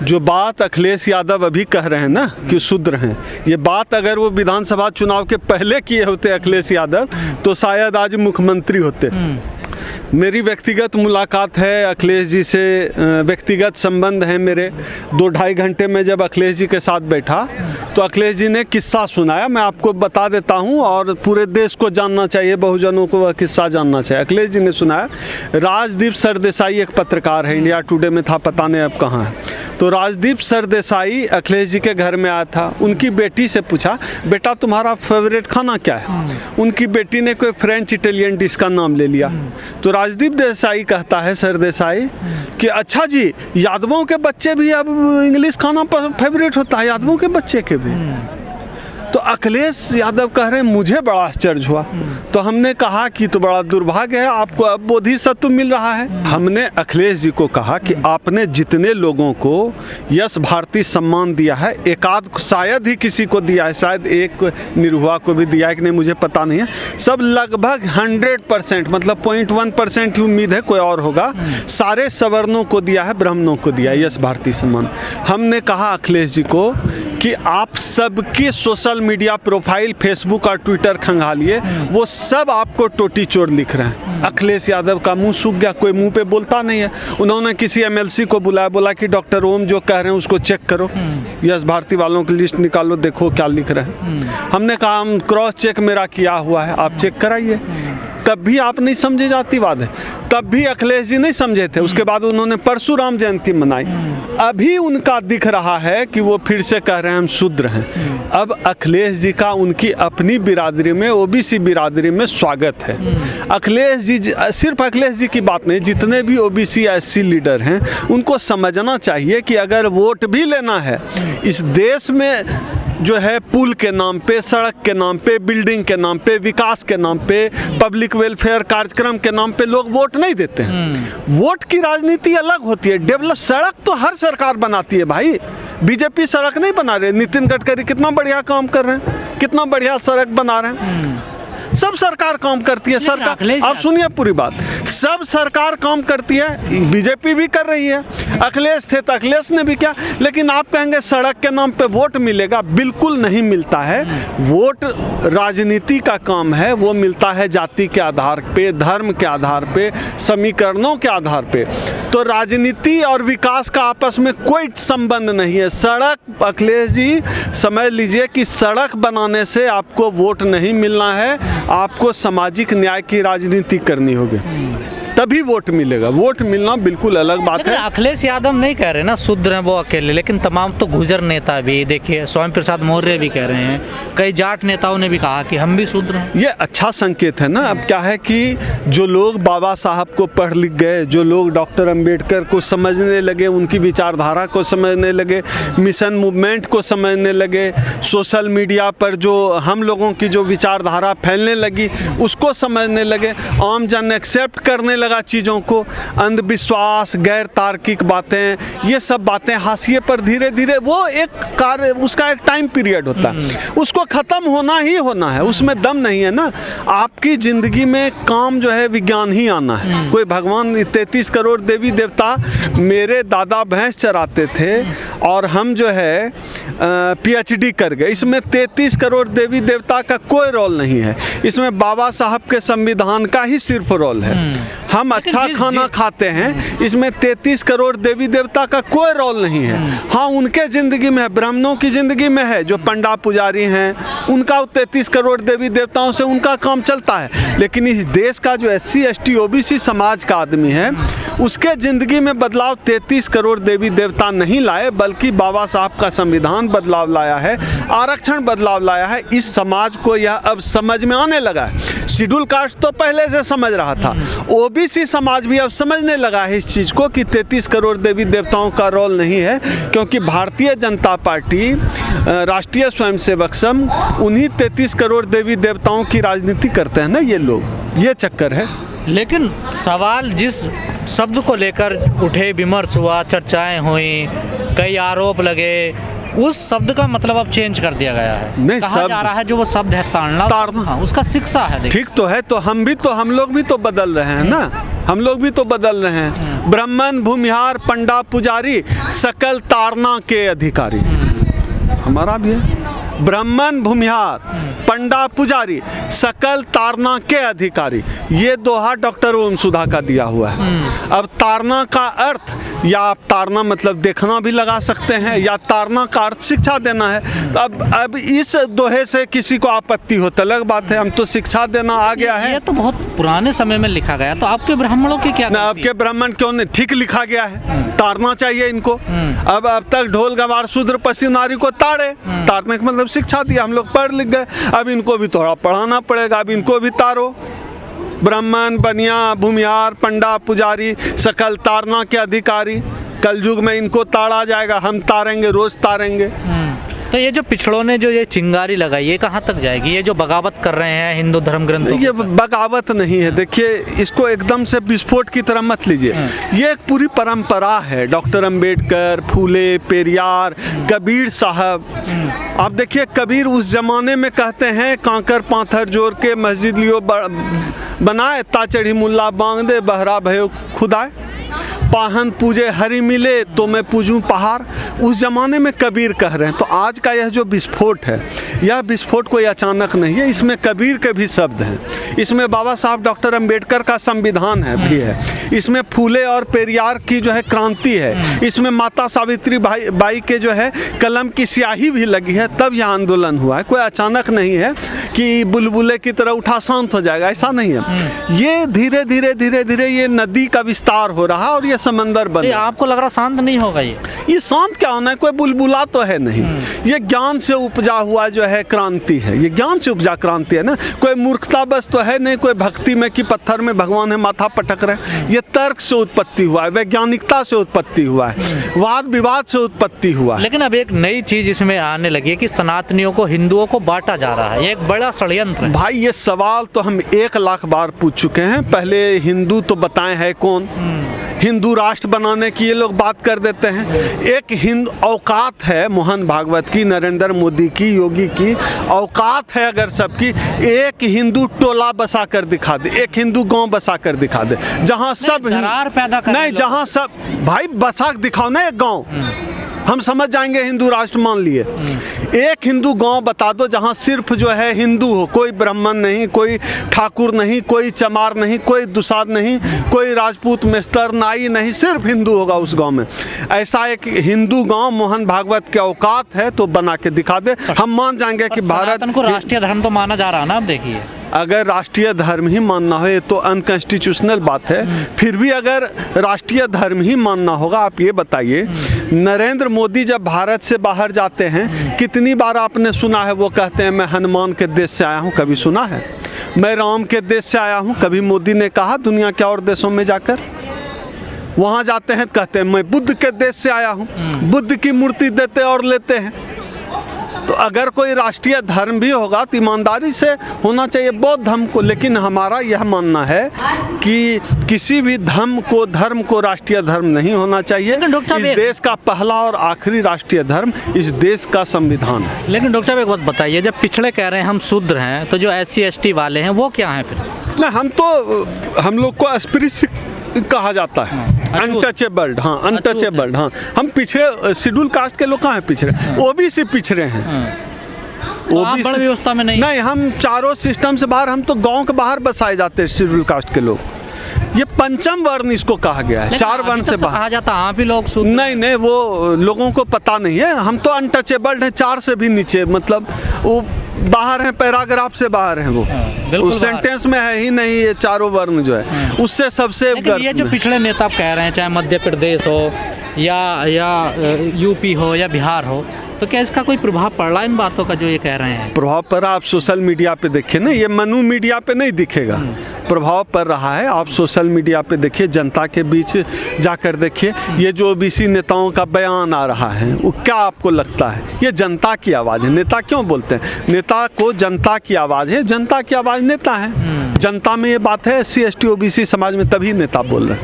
जो बात अखिलेश यादव अभी कह रहे हैं ना कि शूद्र हैं, ये बात अगर वो विधानसभा चुनाव के पहले किए होते अखिलेश यादव तो शायद आज मुख्यमंत्री होते। मेरी व्यक्तिगत मुलाकात है अखिलेश जी से, व्यक्तिगत संबंध है मेरे। 2-2.5 घंटे में जब अखिलेश जी के साथ बैठा तो अखिलेश जी ने किस्सा सुनाया, मैं आपको बता देता हूं और पूरे देश को जानना चाहिए, बहुजनों को वह किस्सा जानना चाहिए। अखिलेश जी ने सुनाया, राजदीप सरदेसाई एक पत्रकार है, इंडिया टुडे में था, पता नहीं अब कहाँ है। तो राजदीप सरदेसाई अखिलेश जी के घर में आया था, उनकी बेटी से पूछा, बेटा तुम्हारा फेवरेट खाना क्या है? उनकी बेटी ने कोई फ्रेंच इटालियन डिश का नाम ले लिया। तो राजदीप देसाई कहता है, सरदेसाई, कि अच्छा जी, यादवों के बच्चे भी अब इंग्लिश खाना फेवरेट होता है, यादवों के बच्चे के भी। तो अखिलेश यादव कह रहे हैं, मुझे बड़ा आश्चर्य हुआ। तो हमने कहा कि तो बड़ा दुर्भाग्य है, आपको अब बोधिसत्व मिल रहा है। हमने अखिलेश जी को कहा कि आपने जितने लोगों को यश भारती सम्मान दिया है, एकाध शायद ही किसी को दिया है, शायद एक निरहुआ को भी दिया है कि नहीं मुझे पता नहीं है, सब लगभग 100% मतलब 0.1% की उम्मीद है कोई और होगा, सारे सवर्णों को दिया है, ब्राह्मणों को दिया है यश भारती सम्मान। हमने कहा अखिलेश जी को कि आप सबके सोशल मीडिया प्रोफाइल फेसबुक और ट्विटर खंगालिए, वो सब आपको टोटी चोर लिख रहे हैं। अखिलेश यादव का मुंह सूख गया, कोई मुंह पे बोलता नहीं है। उन्होंने किसी एमएलसी को बुलाया, बोला कि डॉक्टर ओम जो कह रहे हैं उसको चेक करो, यश भारती वालों की लिस्ट निकालो, देखो क्या लिख रहे हैं। हमने कहा हम क्रॉस चेक मेरा किया हुआ है, आप चेक कराइए। तब भी आप नहीं समझे जातिवाद है, तब भी अखिलेश जी नहीं समझे थे। उसके बाद उन्होंने परशुराम जयंती मनाई, अभी उनका दिख रहा है कि वो फिर से कह रहे हैं हम शूद्र हैं। अब अखिलेश जी का उनकी अपनी बिरादरी में, ओबीसी बिरादरी में स्वागत है। अखिलेश जी, सिर्फ अखिलेश जी की बात नहीं, जितने भी ओबीसी एससी लीडर हैं उनको समझना चाहिए कि अगर वोट भी लेना है इस देश में, जो है पुल के नाम पे, सड़क के नाम पे, बिल्डिंग के नाम पे, विकास के नाम पे, पब्लिक वेलफेयर कार्यक्रम के नाम पे लोग वोट नहीं देते हैं। वोट की राजनीति अलग होती है। डेवलप सड़क तो हर सरकार बनाती है भाई, बीजेपी सड़क नहीं बना रहे। नितिन गडकरी कितना बढ़िया काम कर रहे हैं, कितना बढ़िया सड़क बना रहे हैं। सब सरकार काम करती है, सरकार, आप सुनिए पूरी बात, सब सरकार काम करती है, बीजेपी भी कर रही है। अखिलेश थे तो अखिलेश ने भी किया, लेकिन आप कहेंगे सड़क के नाम पे वोट मिलेगा, बिल्कुल नहीं मिलता है। वोट राजनीति का काम है, वो मिलता है जाति के आधार पे, धर्म के आधार पे, समीकरणों के आधार पे। तो राजनीति और विकास का आपस में कोई संबंध नहीं है। सड़क, अखिलेश जी समझ लीजिए कि सड़क बनाने से आपको वोट नहीं मिलना है, आपको सामाजिक न्याय की राजनीति करनी होगी, तभी वोट मिलेगा। वोट मिलना बिल्कुल अलग बात है। अखिलेश यादव नहीं कह रहे ना शूद्र हैं वो अकेले, लेकिन तमाम तो गुजर नेता भी, देखिए स्वामी प्रसाद मौर्य भी कह रहे हैं, कई जाट नेताओं ने भी कहा कि हम भी शूद्र हैं। ये अच्छा संकेत है ना। अब क्या है कि जो लोग बाबा साहब को पढ़ लिख गए, जो लोग डॉक्टर अंबेडकर को समझने लगे, उनकी विचारधारा को समझने लगे, मिशन मूवमेंट को समझने लगे, सोशल मीडिया पर जो हम लोगों की जो विचारधारा फैलने लगी उसको समझने लगे, आम जन एक्सेप्ट करने लगा चीज़ों को, अंधविश्वास, गैर तार्किक बातें, ये सब बातें हाशिए पर धीरे धीरे, वो एक कार्य, उसका एक टाइम पीरियड होता है, उसको ख़त्म होना ही होना है, उसमें दम नहीं है ना। आपकी ज़िंदगी में काम जो है विज्ञान ही आना है। कोई भगवान 33 करोड़ देवी देवता, मेरे दादा भैंस चराते थे और हम जो है PhD कर गए, इसमें 33 करोड़ देवी देवता का कोई रोल नहीं है, इसमें बाबा साहब के संविधान का ही सिर्फ रोल है। हम अच्छा खाना खाते हैं, इसमें 33 करोड़ देवी देवता का कोई रोल नहीं है। हाँ, उनके ज़िंदगी में है, ब्राह्मणों की ज़िंदगी में है, जो पंडा पुजारी हैं उनका 33 करोड़ देवी देवताओं से उनका काम चलता है। लेकिन इस देश का जो SC ST OBC समाज का आदमी है, उसके ज़िंदगी में बदलाव 33 करोड़ देवी देवता नहीं लाए, बल्कि बाबा साहब का संविधान बदलाव लाया है, आरक्षण बदलाव लाया है। इस समाज को यह अब समझ में आने लगा है। शेड्यूल कास्ट तो पहले से समझ रहा था, OBC समाज भी अब समझने लगा है इस चीज़ को कि 33 करोड़ देवी देवताओं का रोल नहीं है, क्योंकि भारतीय जनता पार्टी, राष्ट्रीय स्वयंसेवक संघ, उन्हीं 33 करोड़ देवी देवताओं की राजनीति करते हैं ना ये लोग, ये चक्कर है। लेकिन सवाल जिस शब्द को लेकर उठे, विमर्श हुआ, चर्चाएं हुई, कई आरोप लगे, उस शब्द का मतलब अब चेंज कर दिया गया है। नहीं, कहा जा रहा है जो वो शब्द है ताड़ना, हाँ, उसका शिक्षा है। ठीक तो है, तो हम लोग भी तो बदल रहे हैं ना, हम लोग भी तो बदल रहे हैं। ब्राह्मण भूमिहार पंडा पुजारी सकल ताड़ना के अधिकारी। हमारा भी है, ब्राह्मण भूमिहार पंडा पुजारी सकल ताड़ना के अधिकारी। ये दोहा डॉक्टर ओम सुधा का दिया हुआ है। अब ताड़ना का अर्थ, या आप ताड़ना मतलब देखना भी लगा सकते हैं, या ताड़ना का अर्थ शिक्षा देना है। तो अब इस दोहे से किसी को आपत्ति हो तो अलग बात है, हम तो शिक्षा देना आ गया है। ये तो बहुत पुराने समय में लिखा गया, तो आपके ब्राह्मणों की क्या? आपके ब्राह्मण क्यों नहीं, ठीक लिखा गया है, ताड़ना चाहिए इनको। अब तक ढोल गवार शूद्र पसी नारी को ताड़े, ताड़ने का मतलब शिक्षा दिया, हम लोग पढ़ लिख गए। अब इनको भी थोड़ा पढ़ाना पड़ेगा, अब इनको भी तारो। ब्राह्मण बनिया भूमिहार पंडा पुजारी सकल ताड़ना के अधिकारी। कलयुग में इनको ताड़ा जाएगा, हम तारेंगे, रोज तारेंगे। तो ये जो पिछड़ों ने जो ये चिंगारी लगाई, ये कहाँ तक जाएगी? ये जो बगावत कर रहे हैं हिंदू धर्म ग्रंथों, ये बगावत नहीं है। देखिए, इसको एकदम से विस्फोट की तरह मत लीजिए। ये एक पूरी परंपरा है। डॉक्टर अंबेडकर, फूले, पेरियार, कबीर साहब। आप देखिए, कबीर उस जमाने में कहते हैं, कांकर पाथर जोड़ के मस्जिद लियो बनाए, ता चढ़ी मुल्ला बांग दे बहरा भयो खुदाए, पाहन पूजे हरि मिले तो मैं पूजूं पहाड़। उस जमाने में कबीर कह रहे हैं। तो आज का यह जो विस्फोट है, यह विस्फोट कोई अचानक नहीं है। इसमें कबीर के भी शब्द हैं, इसमें बाबा साहब डॉक्टर अंबेडकर का संविधान है भी है, इसमें फूले और पेरियार की जो है क्रांति है, इसमें माता सावित्री बाई के जो है कलम की स्याही भी लगी है, तब यह आंदोलन हुआ है। कोई अचानक नहीं है कि बुलबुले की तरह उठा शांत हो जाएगा, ऐसा नहीं है। ये धीरे धीरे धीरे धीरे ये नदी का विस्तार हो रहा और ये समंदर बन रहा। आपको लग रहा शांत नहीं होगा? ये शांत क्या होना है, कोई बुलबुला तो है नहीं। ये ज्ञान से उपजा हुआ जो है क्रांति है, ये ज्ञान से उपजा क्रांति है ना। कोई मूर्खता बस तो है नहीं, कोई भक्ति में कि पत्थर में भगवान है माथा पटक रहे। ये तर्क से उत्पत्ति हुआ है, वैज्ञानिकता से उत्पत्ति हुआ है, वाद विवाद से उत्पत्ति हुआ है। लेकिन अब एक नई चीज इसमें आने लगी है कि सनातनियों को हिंदुओं को बांटा जा रहा है। ये एक बड़ा षड्यंत्र है। भाई, ये सवाल तो हम 1 लाख बार पूछ चुके हैं। पहले हिंदू तो बताएं है कौन? हिंदू राष्ट्र बनाने की ये लोग बात कर देते हैं। एक हिंदू औकात है, मोहन भागवत की, नरेंद्र मोदी की, योगी की औकात है अगर सबकी, एक हिंदू टोला बसा कर दिखा दे, एक हिंदू गांव बसा कर दिखा दे, जहां सब दरार पैदा कर नहीं, जहां सब भाई बसा दिखाओ ना एक गांव, हम समझ जाएंगे हिंदू राष्ट्र मान लिए। एक हिंदू गांव बता दो जहां सिर्फ जो है हिंदू हो, कोई ब्राह्मण नहीं, कोई ठाकुर नहीं, कोई चमार नहीं, कोई दुसाद नहीं, कोई राजपूत मेस्तर नाई नहीं, सिर्फ हिंदू होगा उस गांव में। ऐसा एक हिंदू गांव मोहन भागवत के औकात है तो बना के दिखा दे, हम मान जाएंगे कि भारत को राष्ट्रीय धर्म तो माना जा रहा है ना। अब देखिए, अगर राष्ट्रीय धर्म ही मानना हो, ये तो अनकॉन्स्टिट्यूशनल बात है। फिर भी अगर राष्ट्रीय धर्म ही मानना होगा, आप ये बताइए, नरेंद्र मोदी जब भारत से बाहर जाते हैं, कितनी बार आपने सुना है वो कहते हैं मैं हनुमान के देश से आया हूँ? कभी सुना है? मैं राम के देश से आया हूँ? कभी मोदी ने कहा दुनिया के और देशों में जाकर? वहाँ जाते हैं कहते हैं मैं बुद्ध के देश से आया हूँ, बुद्ध की मूर्ति देते और लेते हैं। तो अगर कोई राष्ट्रीय धर्म भी होगा तो ईमानदारी से होना चाहिए बौद्ध धर्म को। लेकिन हमारा यह मानना है कि किसी भी धर्म को राष्ट्रीय धर्म नहीं होना चाहिए। इस देश का पहला और आखिरी राष्ट्रीय धर्म इस देश का संविधान है। लेकिन डॉक्टर साहब एक बात बताइए, जब पिछड़े कह रहे हैं हम शूद्र हैं, तो जो SC ST वाले हैं वो क्या हैं फिर? ना, हम लोग को अस्पृश्य कहा जाता है, अनटचेबल्ड। हाँ, अनटचेबल्ड। हाँ, हम पिछड़े शेड्यूल कास्ट के लोग कहाँ हैं पिछड़े? OBC पिछड़े हैं। बड़ व्यवस्था में नहीं, हम चारों सिस्टम से बाहर, हम तो गांव के बाहर बसाए जाते हैं शेड्यूल कास्ट के लोग। ये पंचम वर्ण इसको कहा गया है, 4 वर्ण से बाहर कहा जाता। आप ही लोग नहीं, वो लोगों को पता नहीं है। हम तो अनटचेबल्ड हैं, 4 से भी नीचे, मतलब वो बाहर हैं, पैराग्राफ से बाहर हैं। वो उस सेंटेंस में है ही नहीं ये चारों वर्ण जो है, उससे सबसे ये जो पिछड़े नेता कह रहे हैं, चाहे मध्य प्रदेश हो या UP हो या बिहार हो, तो क्या इसका कोई प्रभाव पड़ रहा है इन बातों का जो ये कह रहे हैं? प्रभाव पड़ रहा, आप सोशल मीडिया पे देखिए ना, ये मनु मीडिया पे नहीं दिखेगा। प्रभाव पड़ रहा है, आप सोशल मीडिया पे देखिए, जनता के बीच जाकर देखिए। ये जो OBC नेताओं का बयान आ रहा है, वो क्या आपको लगता है? ये जनता की आवाज़ है। नेता क्यों बोलते हैं? नेता को जनता की आवाज़ है, जनता की आवाज़ नेता है। जनता में ये बात है, SC ST OBC समाज में, तभी नेता बोल रहे हैं।